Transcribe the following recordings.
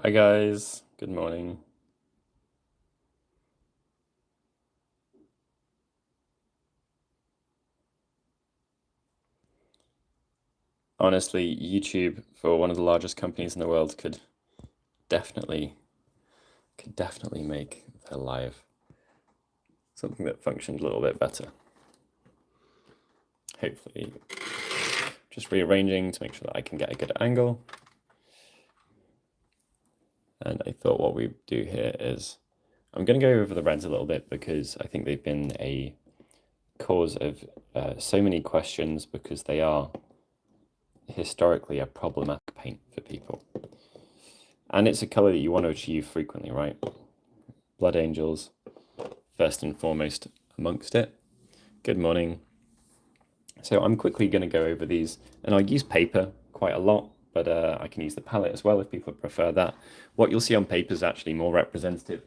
Hi guys, good morning. Honestly, YouTube, for one of the largest companies in the world, definitely could definitely make their live something that functioned a little bit better. Hopefully, just rearranging to make sure that I can get a good angle. And I thought what we do here is I'm going to go over the reds a little bit because I think they've been a cause of so many questions because they are historically a problematic paint for people. And it's a color that you want to achieve frequently, right? Blood Angels, first and foremost amongst it. Good morning. So I'm quickly going to go over these, and I'll use paper quite a lot, but I can use the palette as well if people prefer that. What you'll see on paper is actually more representative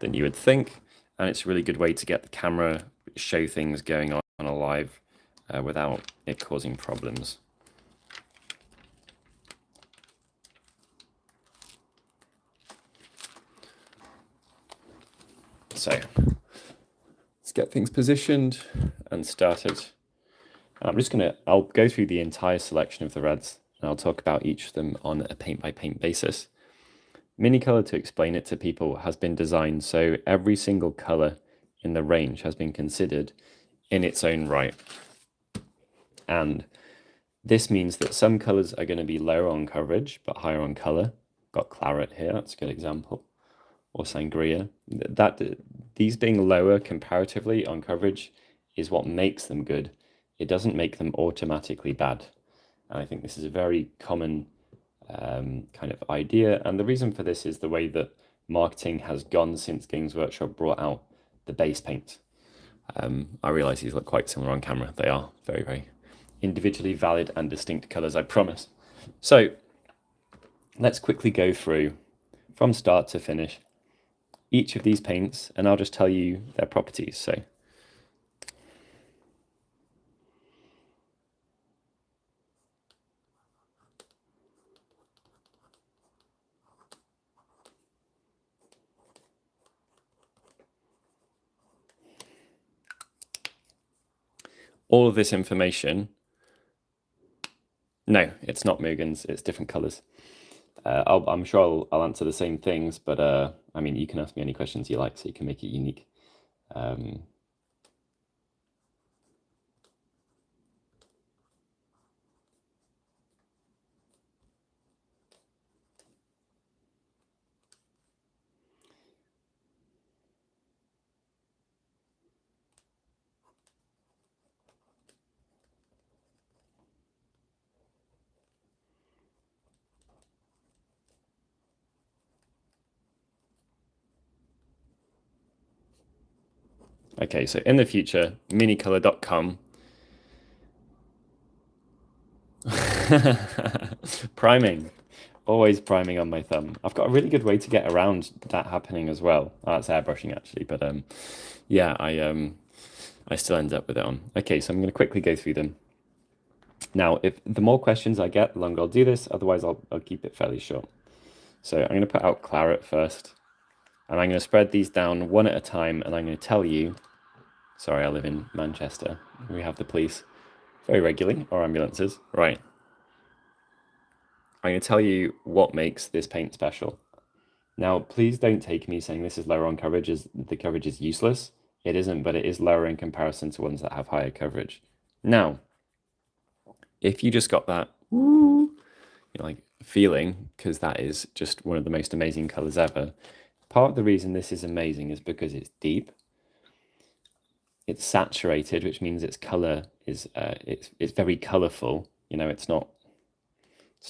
than you would think, and it's a really good way to get the camera, show things going on a live without it causing problems. So let's get things positioned and started. I'll go through the entire selection of the reds, and I'll talk about each of them on a paint by paint basis. Minicolor, to explain it to people, has been designed so every single color in the range has been considered in its own right. And this means that some colors are going to be lower on coverage, but higher on color. Got Claret here, that's a good example. Or Sangria. These being lower comparatively on coverage is what makes them good. It doesn't make them automatically bad. And I think this is a very common kind of idea. And the reason for this is the way that marketing has gone since Games Workshop brought out the base paint. I realize these look quite similar on camera. They are very, very individually valid and distinct colors, I promise. So let's quickly go through from start to finish each of these paints, and I'll just tell you their properties. So all of this information, no, it's not Mugen's, it's different colors. I'm sure I'll answer the same things, but I mean, you can ask me any questions you like, so you can make it unique. Okay, so in the future, minicolor.com. Priming. Always priming on my thumb. I've got a really good way to get around that happening as well. Oh, that's airbrushing actually, but yeah, I still end up with it on. Okay, so I'm going to quickly go through them. Now, if the more questions I get, the longer I'll do this. Otherwise, I'll keep it fairly short. So I'm going to put out Claret first, and I'm going to spread these down one at a time, and I'm going to tell you. Sorry, I live in Manchester. We have the police very regularly, or ambulances. Right. I'm going to tell you what makes this paint special. Now, please don't take me saying this is lower on coverage as the coverage is useless. It isn't, but it is lower in comparison to ones that have higher coverage. Now, if you just got that like feeling, because that is just one of the most amazing colors ever, part of the reason this is amazing is because it's deep. It's saturated, which means its color is it's very colorful. You know, it's not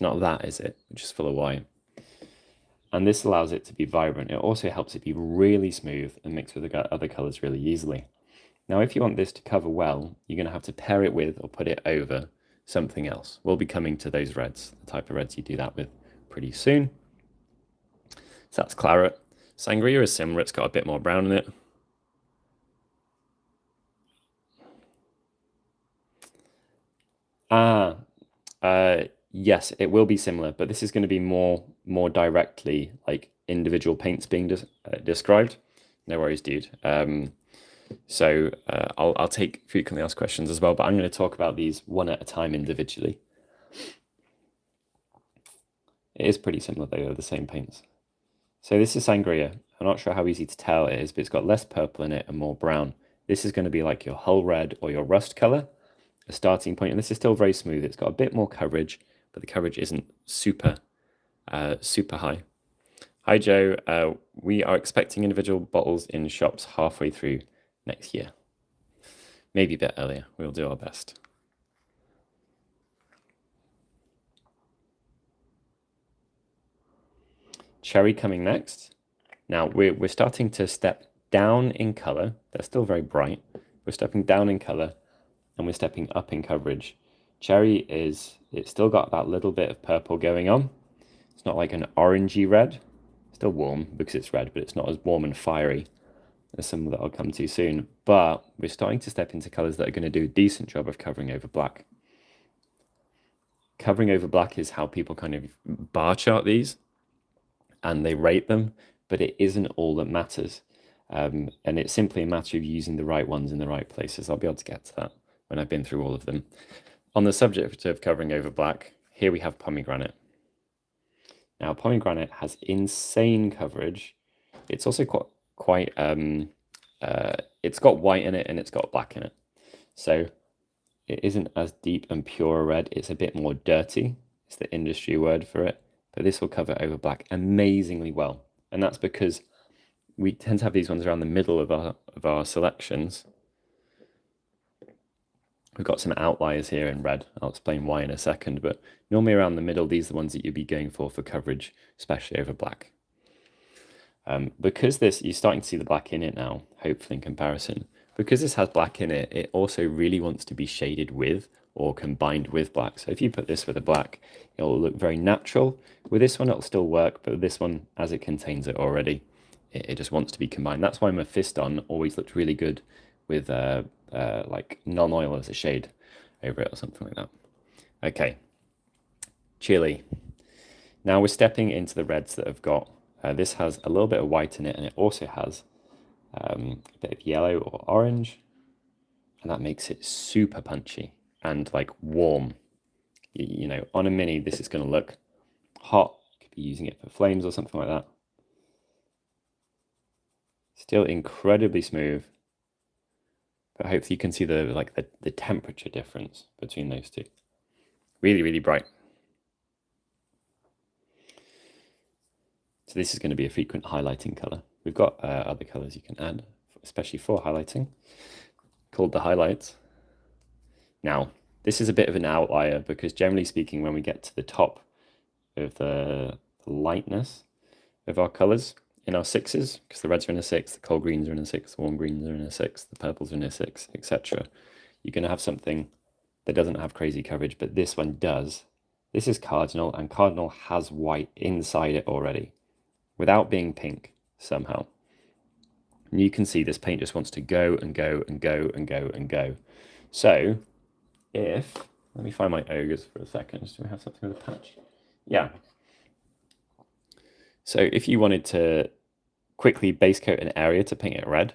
that, is it? Which is full of white. And this allows it to be vibrant. It also helps it be really smooth and mix with the other colors really easily. Now, if you want this to cover well, you're going to have to pair it with or put it over something else. We'll be coming to those reds, the type of reds you do that with pretty soon. So that's Claret. Sangria is similar. It's got a bit more brown in it. Yes, it will be similar, but this is going to be more directly like individual paints being described. No worries, dude. I'll take frequently asked questions as well, but I'm going to talk about these one at a time individually. It is pretty similar, though, they're the same paints. So this is sangria. I'm not sure how easy to tell it is, but it's got less purple in it and more brown. This is going to be like your hull red or your rust color, a starting point, and this is still very smooth. It's got a bit more coverage, but the coverage isn't super high. Hi, Joe. We are expecting individual bottles in shops halfway through next year. Maybe a bit earlier. We'll do our best. Cherry coming next. Now we're starting to step down in color. They're still very bright. We're stepping down in color and we're stepping up in coverage. Cherry it's still got that little bit of purple going on. It's not like an orangey red. Still warm because it's red, but it's not as warm and fiery as some that I'll come to soon. But we're starting to step into colors that are going to do a decent job of covering over black. Covering over black is how people kind of bar chart these and they rate them, but it isn't all that matters. And it's simply a matter of using the right ones in the right places. I'll be able to get to that when I've been through all of them. On the subject of covering over black, here we have pomegranate. Now, pomegranate has insane coverage. It's also quite it's got white in it and it's got black in it. So it isn't as deep and pure a red. It's a bit more dirty. It's the industry word for it. But this will cover over black amazingly well. And that's because we tend to have these ones around the middle of our selections. We've got some outliers here in red. I'll explain why in a second, but normally around the middle, these are the ones that you'd be going for coverage, especially over black. Because you're starting to see the black in it now, hopefully in comparison. Because this has black in it, it also really wants to be shaded with or combined with black. So if you put this with a black, it'll look very natural. With this one, it'll still work, but with this one, as it contains it already, it just wants to be combined. That's why Mephiston always looked really good with like non-oil as a shade over it or something like that. Okay, chili. Now we're stepping into the reds that have got, this has a little bit of white in it, and it also has a bit of yellow or orange, and that makes it super punchy and like warm. You know, on a mini, this is going to look hot. You could be using it for flames or something like that. Still incredibly smooth, but hopefully you can see the temperature difference between those two. Really, really bright. So this is going to be a frequent highlighting color. We've got other colors you can add, especially for highlighting, called the highlights. Now, this is a bit of an outlier because generally speaking, when we get to the top of the lightness of our colors in our sixes, because the reds are in a six, the cold greens are in a six, the warm greens are in a six, the purples are in a six, etc., you're going to have something that doesn't have crazy coverage, but this one does. This is cardinal, and cardinal has white inside it already, without being pink somehow. And you can see this paint just wants to go and go and go and go and go. So let me find my ogres for a second. Do we have something with a patch? Yeah. So if you wanted to quickly base coat an area to paint it red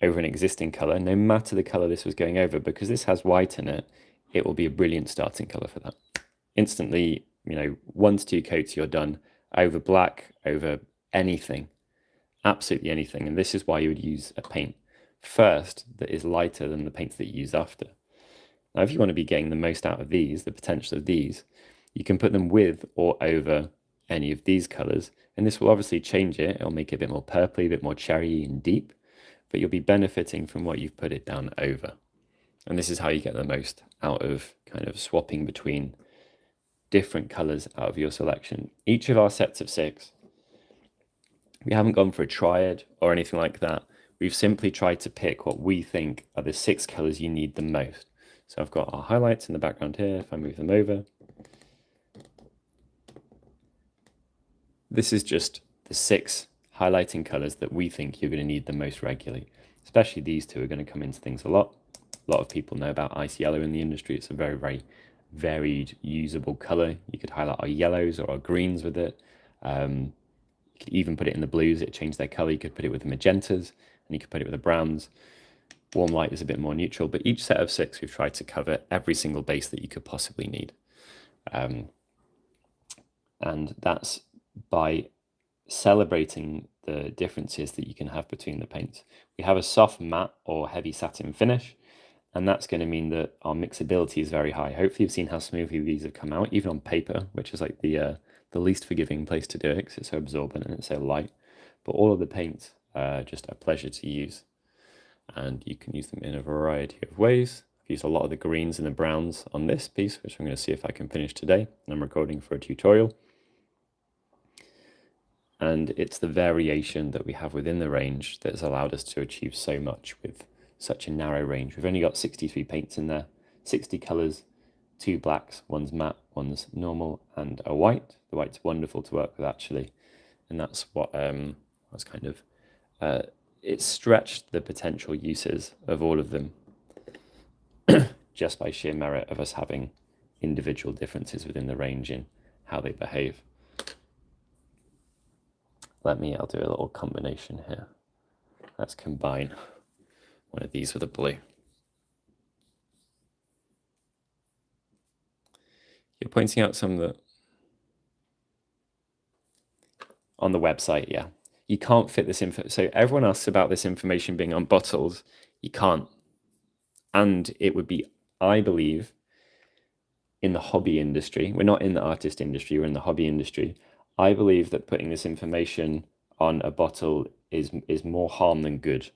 over an existing color, no matter the color this was going over, because this has white in it, it will be a brilliant starting color for that. Instantly, 1 to 2 coats, you're done. Over black, over anything, absolutely anything. And this is why you would use a paint first that is lighter than the paints that you use after. Now, if you want to be getting the most out of these, the potential of these, you can put them with or over any of these colors. And this will obviously change it. It'll make it a bit more purpley, a bit more cherry and deep, but you'll be benefiting from what you've put it down over. And this is how you get the most out of kind of swapping between different colors out of your selection. Each of our sets of 6, we haven't gone for a triad or anything like that. We've simply tried to pick what we think are the 6 colors you need the most. So I've got our highlights in the background here. If I move them over, this is just the 6 highlighting colors that we think you're going to need the most regularly. Especially these two are going to come into things a lot. A lot of people know about ice yellow in the industry. It's a very, very varied usable color. You could highlight our yellows or our greens with it. You could even put it in the blues, it changed their color. You could put it with the magentas, and you could put it with the browns. Warm light is a bit more neutral, but each set of 6, we've tried to cover every single base that you could possibly need. And that's by celebrating the differences that you can have between the paints. We have a soft matte or heavy satin finish, and that's going to mean that our mixability is very high. Hopefully you've seen how smoothly these have come out, even on paper, which is like the least forgiving place to do it because it's so absorbent and it's so light. But all of the paints are just a pleasure to use, and you can use them in a variety of ways. I've used a lot of the greens and the browns on this piece, which I'm going to see if I can finish today. I'm recording for a tutorial. And it's the variation that we have within the range that has allowed us to achieve so much with such a narrow range. We've only got 63 paints in there, 60 colors, 2 blacks, one's matte, one's normal, and a white. The white's wonderful to work with, actually. And that's what was kind of, it stretched the potential uses of all of them just by sheer merit of us having individual differences within the range in how they behave. I'll do a little combination here. Let's combine one of these with a blue. You're pointing out some that on the website, yeah. You can't fit this info. So everyone asks about this information being on bottles. You can't. And it would be, I believe, in the hobby industry. We're not in the artist industry, we're in the hobby industry. I believe that putting this information on a bottle is more harm than good,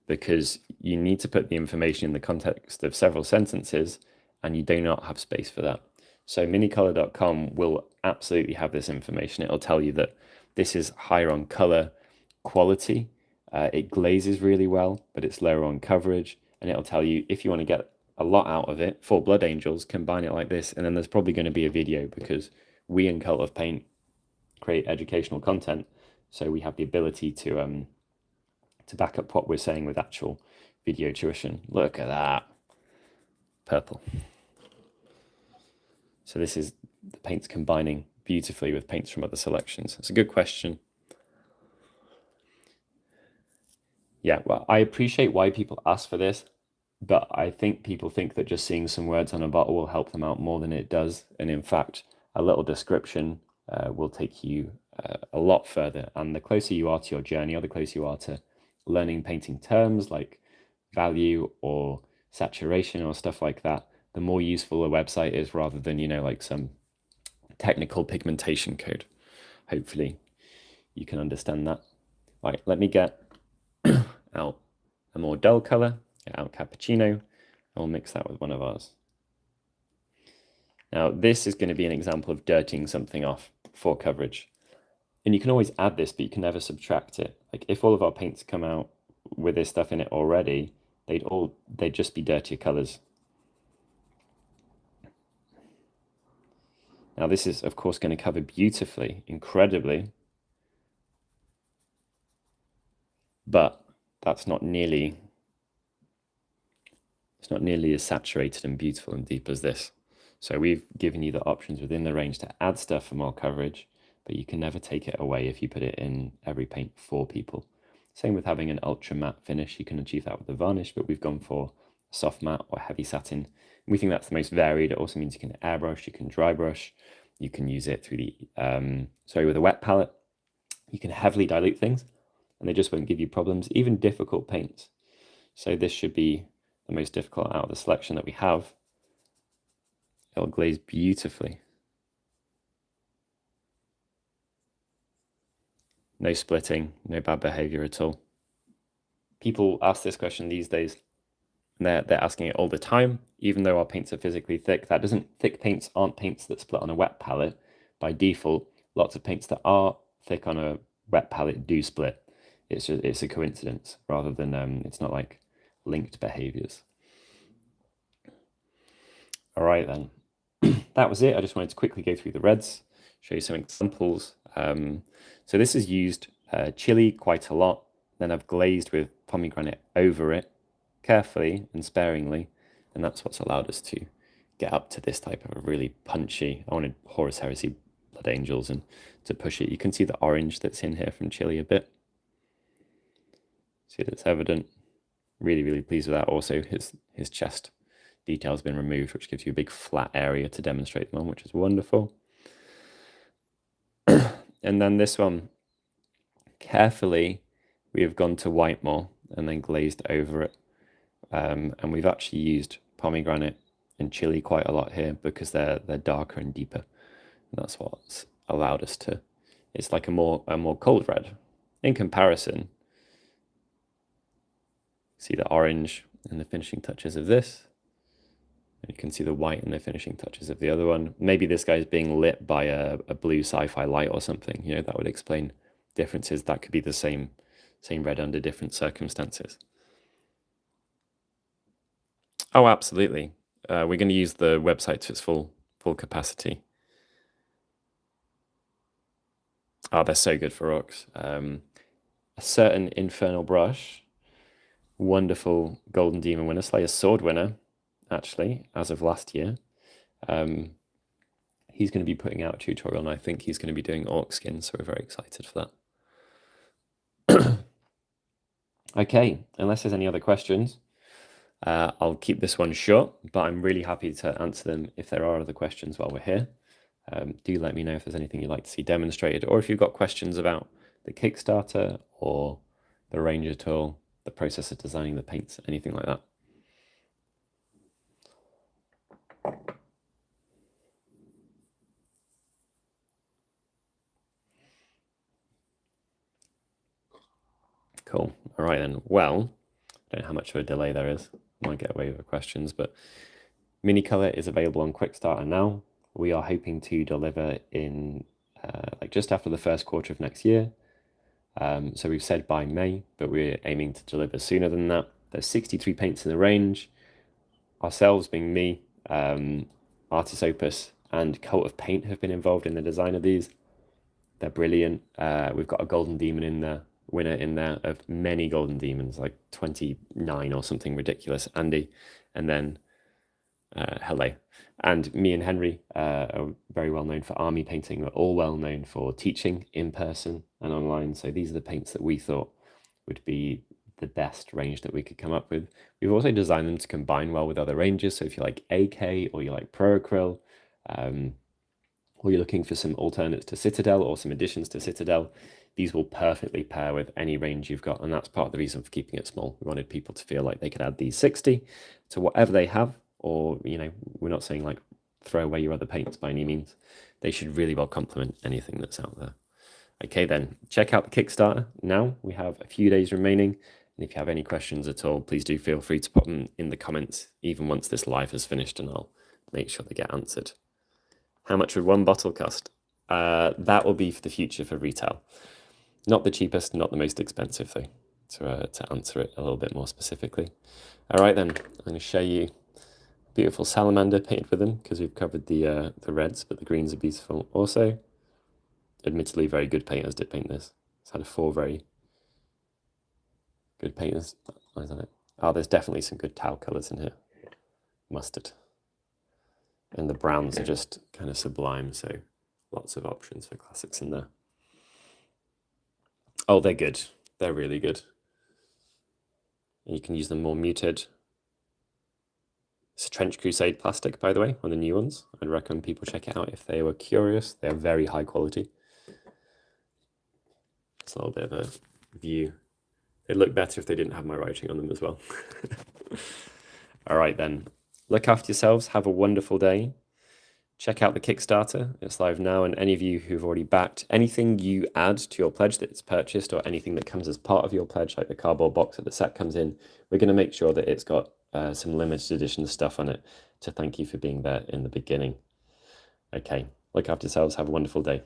because you need to put the information in the context of several sentences, and you do not have space for that. So minicolor.com will absolutely have this information. It'll tell you that this is higher on color quality. It glazes really well, but it's lower on coverage. And it'll tell you if you want to get a lot out of it, for Blood Angels, combine it like this. And then there's probably going to be a video, because we in Cult of Paint create educational content, so we have the ability to back up what we're saying with actual video tuition. Look at that purple. So this is the paints combining beautifully with paints from other selections. It's a good question. Yeah, well, I appreciate why people ask for this, but I think people think that just seeing some words on a bottle will help them out more than it does. And in fact, a little description will take you a lot further. And the closer you are to your journey, or the closer you are to learning painting terms like value or saturation or stuff like that, the more useful a website is, rather than, you know, like some technical pigmentation code. Hopefully you can understand that. Right, let me get out a more dull color, get out cappuccino, and we'll mix that with one of ours. Now, this is going to be an example of dirtying something off for coverage. And you can always add this, but you can never subtract it. Like if all of our paints come out with this stuff in it already, they'd just be dirtier colors. Now this is, of course, going to cover beautifully, incredibly, but it's not nearly as saturated and beautiful and deep as this. So we've given you the options within the range to add stuff for more coverage, but you can never take it away if you put it in every paint for people. Same with having an ultra matte finish. You can achieve that with the varnish, but we've gone for soft matte or heavy satin. We think that's the most varied. It also means you can airbrush, you can dry brush, you can use it through the, with a wet palette. You can heavily dilute things and they just won't give you problems, even difficult paints. So this should be the most difficult out of the selection that we have. It'll glaze beautifully. No splitting, no bad behavior at all. People ask this question these days, and they're asking it all the time, even though our paints are physically thick. Thick paints aren't paints that split on a wet palette. By default, lots of paints that are thick on a wet palette do split. It's a coincidence rather than, it's not like linked behaviors. All right then, that was it. I just wanted to quickly go through the reds, show you some examples. So this is used chili quite a lot. Then I've glazed with pomegranate over it carefully and sparingly. And that's what's allowed us to get up to this type of a really punchy, I wanted Horus Heresy Blood Angels, and to push it, you can see the orange that's in here from Chile a bit. See, that's evident. Really, really pleased with that. Also, his chest detail has been removed, which gives you a big flat area to demonstrate them on, which is wonderful. And then this one, carefully, we have gone to white more and then glazed over it. And we've actually used pomegranate and chili quite a lot here because they're darker and deeper. And that's what's allowed us to, it's like a more cold red. In comparison, see the orange and the finishing touches of this. And you can see the white and the finishing touches of the other one. Maybe this guy's being lit by a blue sci-fi light or something. You know, that would explain differences. That could be the same red under different circumstances. Oh, absolutely. We're going to use the website to its full capacity. Oh, they're so good for orcs. A certain infernal brush, wonderful Golden Demon winner, Slayer Sword winner, actually, as of last year. He's going to be putting out a tutorial, and I think he's going to be doing orc skins, so we're very excited for that. Okay, unless there's any other questions, I'll keep this one short, but I'm really happy to answer them if there are other questions while we're here. Do let me know if there's anything you'd like to see demonstrated, or if you've got questions about the Kickstarter or the Ranger tool, the process of designing the paints, anything like that. Cool. All right then. Well, I don't know how much of a delay there is. Might get away with the questions, but Mini Color is available on Quickstarter now. We are hoping to deliver in like just after the first quarter of next year. So we've said by May, but we're aiming to deliver sooner than that. There's 63 paints in the range. Ourselves being me, Artis Opus and Cult of Paint have been involved in the design of these. They're brilliant. We've got a Golden Demon in there, winner in there of many Golden Demons, like 29 or something ridiculous, Andy, and then hello. And me and Henry are very well known for army painting. We're all well known for teaching in person and online. So these are the paints that we thought would be the best range that we could come up with. We've also designed them to combine well with other ranges. So if you like AK or you like Pro Acryl, or you're looking for some alternates to Citadel or some additions to Citadel, these will perfectly pair with any range you've got. And that's part of the reason for keeping it small. We wanted people to feel like they could add these 60 to whatever they have. Or, you know, we're not saying like throw away your other paints by any means. They should really well complement anything that's out there. Okay, then check out the Kickstarter now. We have a few days remaining. And if you have any questions at all, please do feel free to pop them in the comments, even once this live has finished, and I'll make sure they get answered. How much would one bottle cost? That will be for the future for retail. Not the cheapest, not the most expensive though, to answer it a little bit more specifically. All right then, I'm going to show you beautiful salamander painted with them because we've covered the reds, but the greens are beautiful also. Admittedly, very good painters did paint this. It's had 4 very good painters eyes on it. Oh, there's definitely some good tau colours in here. Mustard. And the browns are just kind of sublime, so lots of options for classics in there. Oh, they're good. They're really good. And you can use them more muted. It's a Trench Crusade plastic, by the way, one of the new ones. I'd recommend people check it out if they were curious. They're very high quality. It's a little bit of a view. They'd look better if they didn't have my writing on them as well. All right, then. Look after yourselves. Have a wonderful day. Check out the Kickstarter. It's live now. And any of you who've already backed, anything you add to your pledge that's purchased or anything that comes as part of your pledge, like the cardboard box that the set comes in, we're going to make sure that it's got some limited edition stuff on it to thank you for being there in the beginning. Okay, look after yourselves. Have a wonderful day.